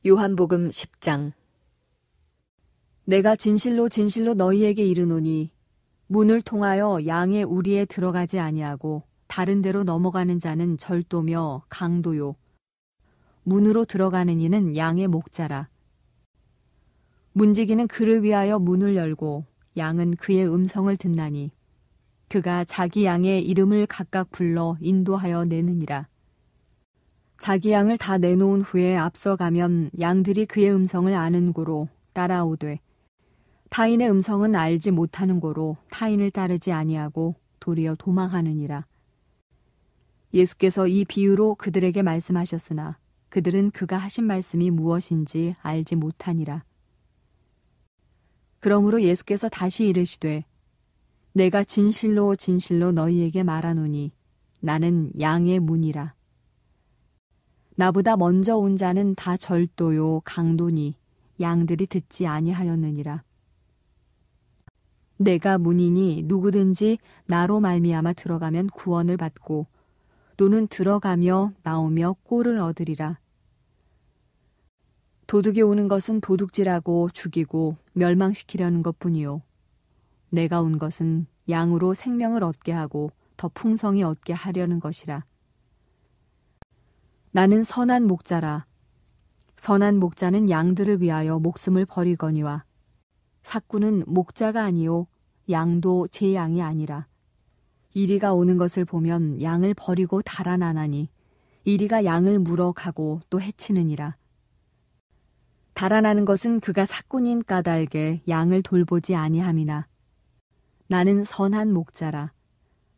요한복음 10장. 내가 진실로 진실로 너희에게 이르노니 문을 통하여 양의 우리에 들어가지 아니하고 다른 데로 넘어가는 자는 절도며 강도요 문으로 들어가는 이는 양의 목자라. 문지기는 그를 위하여 문을 열고 양은 그의 음성을 듣나니 그가 자기 양의 이름을 각각 불러 인도하여 내느니라. 자기 양을 다 내놓은 후에 앞서가면 양들이 그의 음성을 아는 고로 따라오되 타인의 음성은 알지 못하는 고로 타인을 따르지 아니하고 도리어 도망하느니라. 예수께서 이 비유로 그들에게 말씀하셨으나 그들은 그가 하신 말씀이 무엇인지 알지 못하니라. 그러므로 예수께서 다시 이르시되 내가 진실로 진실로 너희에게 말하노니 나는 양의 문이라. 나보다 먼저 온 자는 다 절도요 강도니 양들이 듣지 아니하였느니라. 내가 문이니 누구든지 나로 말미암아 들어가면 구원을 받고 또는 들어가며 나오며 꼴을 얻으리라. 도둑이 오는 것은 도둑질하고 죽이고 멸망시키려는 것뿐이요 내가 온 것은 양으로 생명을 얻게 하고 더 풍성히 얻게 하려는 것이라. 나는 선한 목자라. 선한 목자는 양들을 위하여 목숨을 버리거니와 삭구는 목자가 아니요 양도 제 양이 아니라. 이리가 오는 것을 보면 양을 버리고 달아나나니 이리가 양을 물어 가고 또 해치느니라. 달아나는 것은 그가 삭군인 까닭에 양을 돌보지 아니함이나 나는 선한 목자라.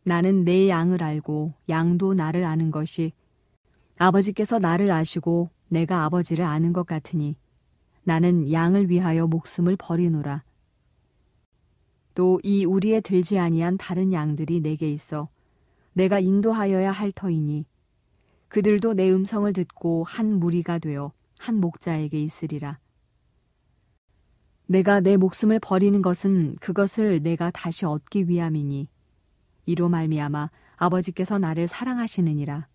나는 내 양을 알고 양도 나를 아는 것이 아버지께서 나를 아시고 내가 아버지를 아는 것 같으니 나는 양을 위하여 목숨을 버리노라. 또 이 우리에 들지 아니한 다른 양들이 내게 있어 내가 인도하여야 할 터이니 그들도 내 음성을 듣고 한 무리가 되어 한 목자에게 있으리라. 내가 내 목숨을 버리는 것은 그것을 내가 다시 얻기 위함이니 이로 말미암아 아버지께서 나를 사랑하시느니라.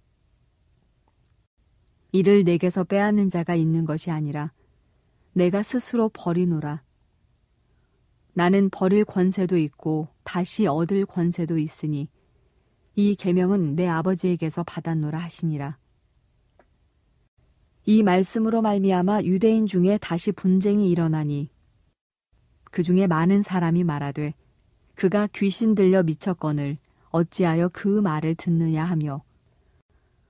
이를 내게서 빼앗는 자가 있는 것이 아니라 내가 스스로 버리노라. 나는 버릴 권세도 있고 다시 얻을 권세도 있으니 이 계명은 내 아버지에게서 받았노라 하시니라. 이 말씀으로 말미암아 유대인 중에 다시 분쟁이 일어나니 그 중에 많은 사람이 말하되 그가 귀신 들려 미쳤거늘 어찌하여 그 말을 듣느냐 하며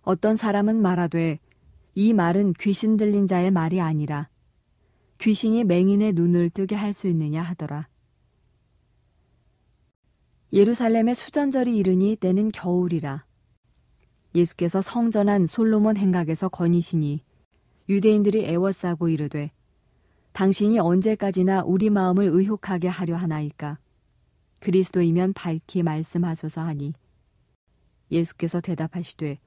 어떤 사람은 말하되 이 말은 귀신 들린 자의 말이 아니라 귀신이 맹인의 눈을 뜨게 할 수 있느냐 하더라. 예루살렘의 수전절이 이르니 때는 겨울이라. 예수께서 성전한 솔로몬 행각에서 거니시니 유대인들이 애워싸고 이르되 당신이 언제까지나 우리 마음을 의혹하게 하려 하나이까. 그리스도이면 밝히 말씀하소서 하니 예수께서 대답하시되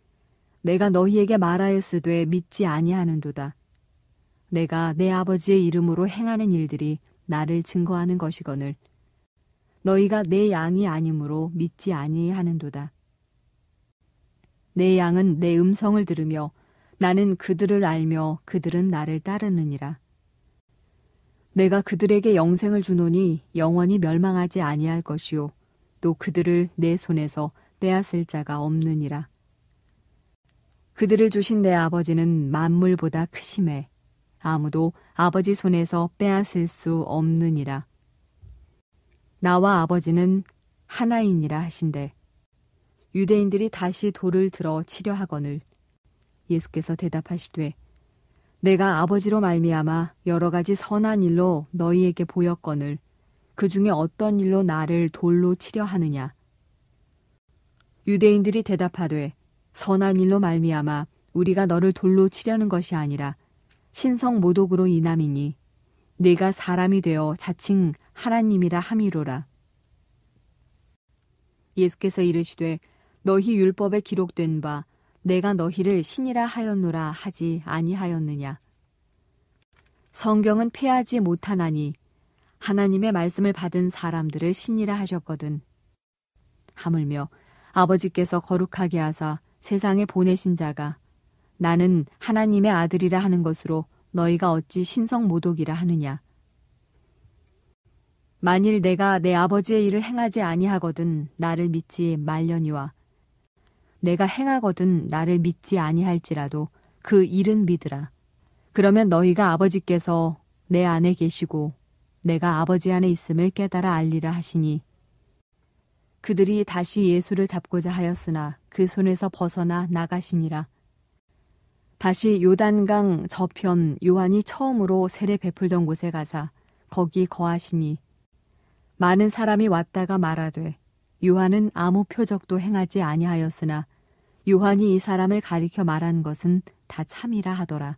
내가 너희에게 말하였으되 믿지 아니하는도다. 내가 내 아버지의 이름으로 행하는 일들이 나를 증거하는 것이거늘 너희가 내 양이 아니므로 믿지 아니하는도다. 내 양은 내 음성을 들으며 나는 그들을 알며 그들은 나를 따르느니라. 내가 그들에게 영생을 주노니 영원히 멸망하지 아니할 것이요 또 그들을 내 손에서 빼앗을 자가 없느니라. 그들을 주신 내 아버지는 만물보다 크심에 아무도 아버지 손에서 빼앗을 수 없느니라. 나와 아버지는 하나이니라 하신대 유대인들이 다시 돌을 들어 치려 하거늘 예수께서 대답하시되 내가 아버지로 말미암아 여러 가지 선한 일로 너희에게 보였거늘 그 중에 어떤 일로 나를 돌로 치려 하느냐. 유대인들이 대답하되 선한 일로 말미암아 우리가 너를 돌로 치려는 것이 아니라 신성 모독으로 인함이니 네가 사람이 되어 자칭 하나님이라 함이로라. 예수께서 이르시되 너희 율법에 기록된 바 내가 너희를 신이라 하였노라 하지 아니하였느냐. 성경은 폐하지 못하나니 하나님의 말씀을 받은 사람들을 신이라 하셨거든. 하물며 아버지께서 거룩하게 하사 세상에 보내신 자가 나는 하나님의 아들이라 하는 것으로 너희가 어찌 신성모독이라 하느냐. 만일 내가 내 아버지의 일을 행하지 아니하거든 나를 믿지 말려니와 내가 행하거든 나를 믿지 아니할지라도 그 일은 믿으라. 그러면 너희가 아버지께서 내 안에 계시고 내가 아버지 안에 있음을 깨달아 알리라 하시니 그들이 다시 예수를 잡고자 하였으나 그 손에서 벗어나 나가시니라. 다시 요단강 저편 요한이 처음으로 세례 베풀던 곳에 가사 거기 거하시니 많은 사람이 왔다가 말하되 요한은 아무 표적도 행하지 아니하였으나 요한이 이 사람을 가리켜 말한 것은 다 참이라 하더라.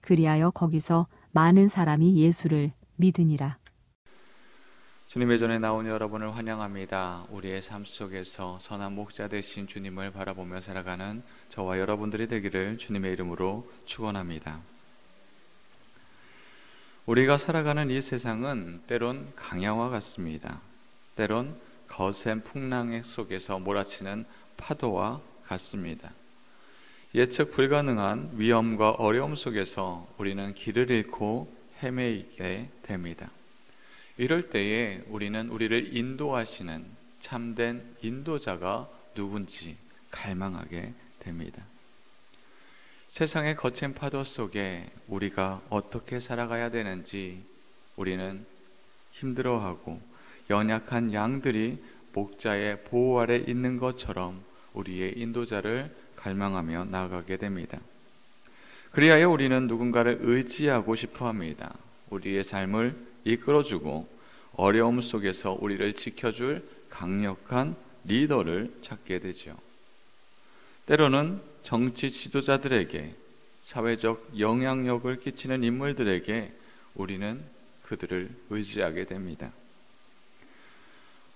그리하여 거기서 많은 사람이 예수를 믿으니라. 주님의 전에 나온 여러분을 환영합니다. 우리의 삶 속에서 선한 목자 되신 주님을 바라보며 살아가는 저와 여러분들이 되기를 주님의 이름으로 축원합니다. 우리가 살아가는 이 세상은 때론 강야와 같습니다. 때론 거센 풍랑 속에서 몰아치는 파도와 같습니다. 예측 불가능한 위험과 어려움 속에서 우리는 길을 잃고 헤매이게 됩니다. 이럴 때에 우리는 우리를 인도하시는 참된 인도자가 누군지 갈망하게 됩니다. 세상의 거친 파도 속에 우리가 어떻게 살아가야 되는지 우리는 힘들어하고 연약한 양들이 목자의 보호 아래 있는 것처럼 우리의 인도자를 갈망하며 나아가게 됩니다. 그리하여 우리는 누군가를 의지하고 싶어 합니다. 우리의 삶을 이끌어주고 어려움 속에서 우리를 지켜줄 강력한 리더를 찾게 되죠. 때로는 정치 지도자들에게, 사회적 영향력을 끼치는 인물들에게 우리는 그들을 의지하게 됩니다.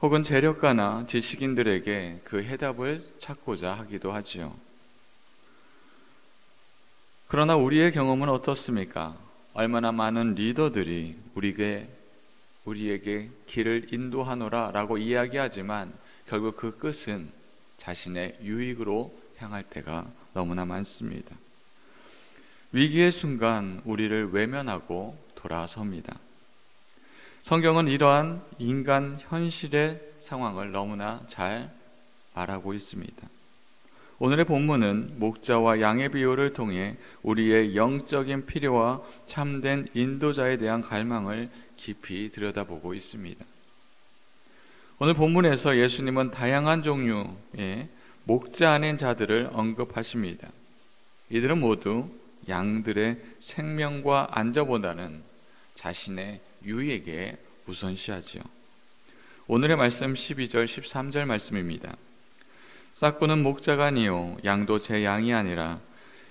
혹은 재력가나 지식인들에게 그 해답을 찾고자 하기도 하지요. 그러나 우리의 경험은 어떻습니까? 얼마나 많은 리더들이 우리에게 길을 인도하노라 라고 이야기하지만 결국 그 끝은 자신의 유익으로 향할 때가 너무나 많습니다. 위기의 순간 우리를 외면하고 돌아섭니다. 성경은 이러한 인간 현실의 상황을 너무나 잘 말하고 있습니다. 오늘의 본문은 목자와 양의 비유를 통해 우리의 영적인 필요와 참된 인도자에 대한 갈망을 깊이 들여다보고 있습니다. 오늘 본문에서 예수님은 다양한 종류의 목자 아닌 자들을 언급하십니다. 이들은 모두 양들의 생명과 안전보다는 자신의 유익에 우선시하지요. 오늘의 말씀 12절 13절 말씀입니다. 싹구는 목자가 아니요 양도 제 양이 아니라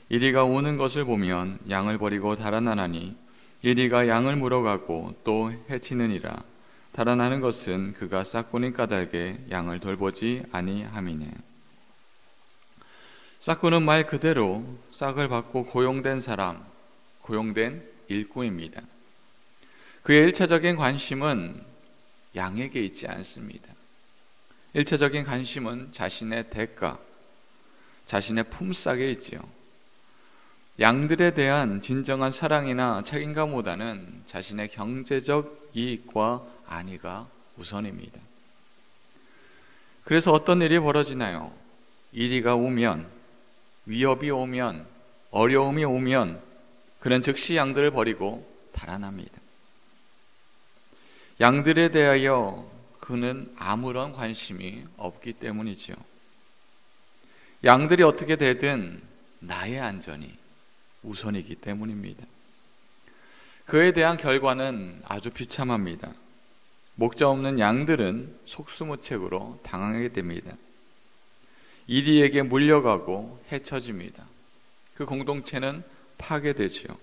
이리가 오는 것을 보면 양을 버리고 달아나나니 이리가 양을 물어가고 또 해치느니라. 달아나는 것은 그가 싹구니 까닭에 양을 돌보지 아니함이네. 싹구는 말 그대로 싹을 받고 고용된 사람, 고용된 일꾼입니다. 그의 1차적인 관심은 양에게 있지 않습니다. 1차적인 관심은 자신의 대가, 자신의 품삯에 있지요. 양들에 대한 진정한 사랑이나 책임감보다는 자신의 경제적 이익과 안위가 우선입니다. 그래서 어떤 일이 벌어지나요? 이리가 오면, 위협이 오면, 어려움이 오면 그는 즉시 양들을 버리고 달아납니다. 양들에 대하여 그는 아무런 관심이 없기 때문이지요. 양들이 어떻게 되든 나의 안전이 우선이기 때문입니다. 그에 대한 결과는 아주 비참합니다. 목자 없는 양들은 속수무책으로 당하게 됩니다. 이리에게 물려가고 해쳐집니다. 그 공동체는 파괴되지요.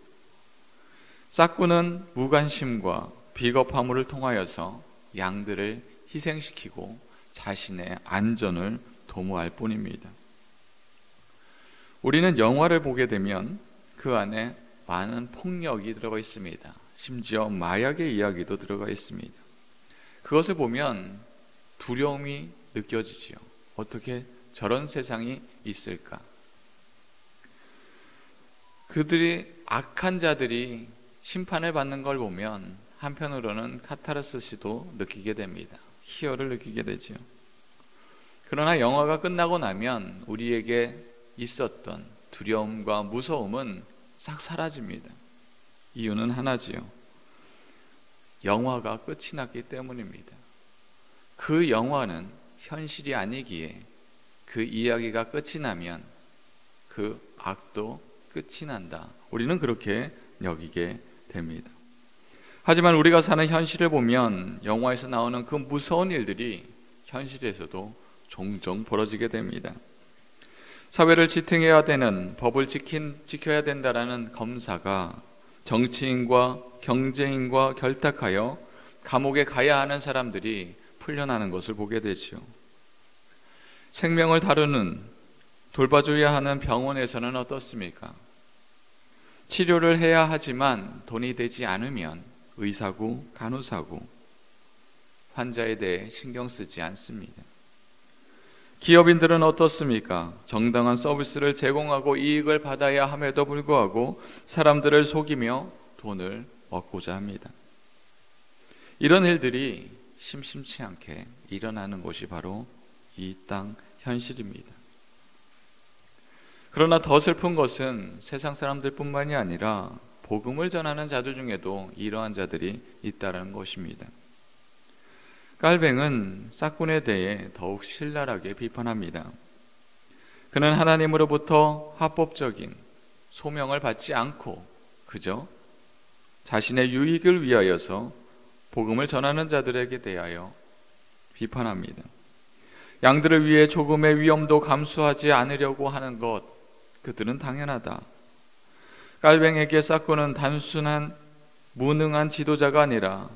싹구는 무관심과 비겁함을 통하여서 양들을 희생시키고 자신의 안전을 도모할 뿐입니다. 우리는 영화를 보게 되면 그 안에 많은 폭력이 들어가 있습니다. 심지어 마약의 이야기도 들어가 있습니다. 그것을 보면 두려움이 느껴지지요. 어떻게 저런 세상이 있을까? 그들이 악한 자들이 심판을 받는 걸 보면 한편으로는 카타르시스도 느끼게 됩니다. 희열을 느끼게 되죠. 그러나 영화가 끝나고 나면 우리에게 있었던 두려움과 무서움은 싹 사라집니다. 이유는 하나지요. 영화가 끝이 났기 때문입니다. 그 영화는 현실이 아니기에 그 이야기가 끝이 나면 그 악도 끝이 난다. 우리는 그렇게 여기게 됩니다. 하지만 우리가 사는 현실을 보면 영화에서 나오는 그 무서운 일들이 현실에서도 종종 벌어지게 됩니다. 사회를 지탱해야 되는, 법을 지켜야 된다라는 검사가 정치인과 경제인과 결탁하여 감옥에 가야 하는 사람들이 풀려나는 것을 보게 되죠. 생명을 다루는, 돌봐줘야 하는 병원에서는 어떻습니까? 치료를 해야 하지만 돈이 되지 않으면 의사고 간호사고 환자에 대해 신경 쓰지 않습니다. 기업인들은 어떻습니까? 정당한 서비스를 제공하고 이익을 받아야 함에도 불구하고 사람들을 속이며 돈을 얻고자 합니다. 이런 일들이 심심치 않게 일어나는 곳이 바로 이 땅 현실입니다. 그러나 더 슬픈 것은 세상 사람들뿐만이 아니라 복음을 전하는 자들 중에도 이러한 자들이 있다는 것입니다. 깔뱅은 싹군에 대해 더욱 신랄하게 비판합니다. 그는 하나님으로부터 합법적인 소명을 받지 않고 그저 자신의 유익을 위하여서 복음을 전하는 자들에게 대하여 비판합니다. 양들을 위해 조금의 위험도 감수하지 않으려고 하는 것, 그들은 당연하다. 깔뱅에게 싹군은 단순한 무능한 지도자가 아니라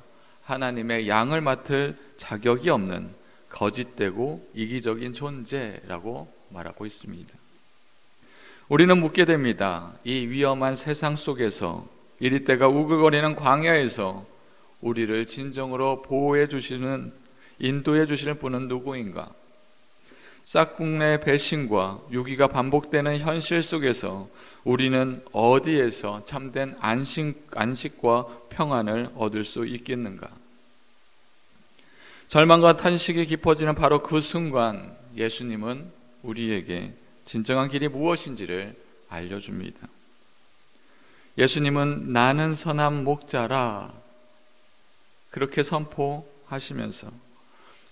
하나님의 양을 맡을 자격이 없는 거짓되고 이기적인 존재라고 말하고 있습니다. 우리는 묻게 됩니다. 이 위험한 세상 속에서 이리때가 우글거리는 광야에서 우리를 진정으로 보호해 주시는, 인도해 주시는 분은 누구인가? 싹군의 배신과 유기가 반복되는 현실 속에서 우리는 어디에서 참된 안식과 평안을 얻을 수 있겠는가? 절망과 탄식이 깊어지는 바로 그 순간 예수님은 우리에게 진정한 길이 무엇인지를 알려줍니다. 예수님은 나는 선한 목자라 그렇게 선포하시면서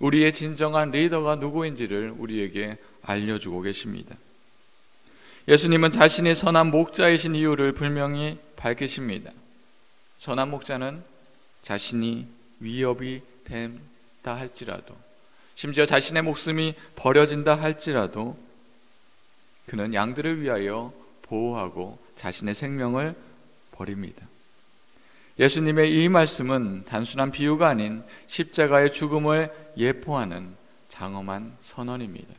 우리의 진정한 리더가 누구인지를 우리에게 알려주고 계십니다. 예수님은 자신이 선한 목자이신 이유를 분명히 밝히십니다. 선한 목자는 자신이 위협이 된다 할지라도, 심지어 자신의 목숨이 버려진다 할지라도 그는 양들을 위하여 보호하고 자신의 생명을 버립니다. 예수님의 이 말씀은 단순한 비유가 아닌 십자가의 죽음을 예포하는 장엄한 선언입니다.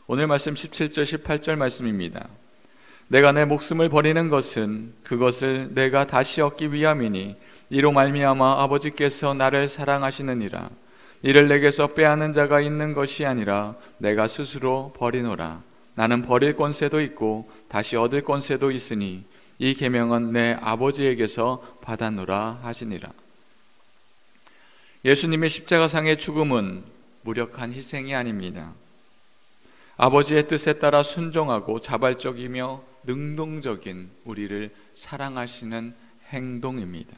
오늘 말씀 17절 18절 말씀입니다. 내가 내 목숨을 버리는 것은 그것을 내가 다시 얻기 위함이니 이로 말미암아 아버지께서 나를 사랑하시느니라. 이를 내게서 빼앗는 자가 있는 것이 아니라 내가 스스로 버리노라. 나는 버릴 권세도 있고 다시 얻을 권세도 있으니 이 계명은 내 아버지에게서 받았노라 하시니라. 예수님의 십자가상의 죽음은 무력한 희생이 아닙니다. 아버지의 뜻에 따라 순종하고 자발적이며 능동적인 우리를 사랑하시는 행동입니다.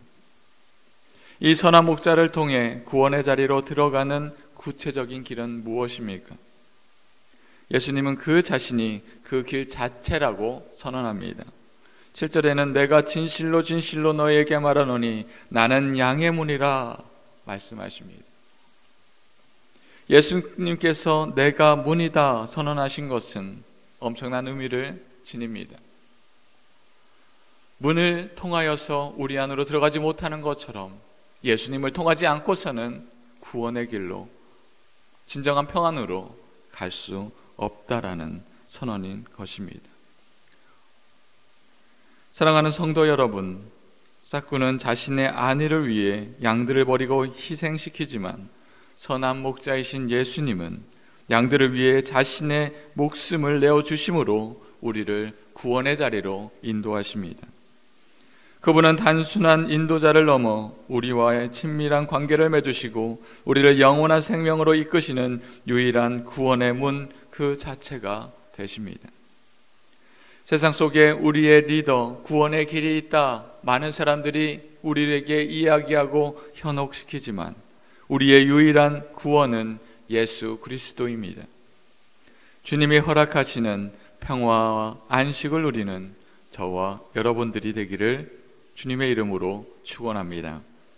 이 선한 목자를 통해 구원의 자리로 들어가는 구체적인 길은 무엇입니까? 예수님은 그 자신이 그 길 자체라고 선언합니다. 7절에는 내가 진실로 진실로 너희에게 말하노니 나는 양의 문이라 말씀하십니다. 예수님께서 내가 문이다 선언하신 것은 엄청난 의미를 지닙니다. 문을 통하여서 우리 안으로 들어가지 못하는 것처럼 예수님을 통하지 않고서는 구원의 길로, 진정한 평안으로 갈 수 없다라는 선언인 것입니다. 사랑하는 성도 여러분, 싹군은 자신의 안위를 위해 양들을 버리고 희생시키지만 선한 목자이신 예수님은 양들을 위해 자신의 목숨을 내어주심으로 우리를 구원의 자리로 인도하십니다. 그분은 단순한 인도자를 넘어 우리와의 친밀한 관계를 맺으시고 우리를 영원한 생명으로 이끄시는 유일한 구원의 문 그 자체가 되십니다. 세상 속에 우리의 리더, 구원의 길이 있다. 많은 사람들이 우리에게 이야기하고 현혹시키지만 우리의 유일한 구원은 예수 그리스도입니다. 주님이 허락하시는 평화와 안식을 누리는 저와 여러분들이 되기를 주님의 이름으로 축원합니다.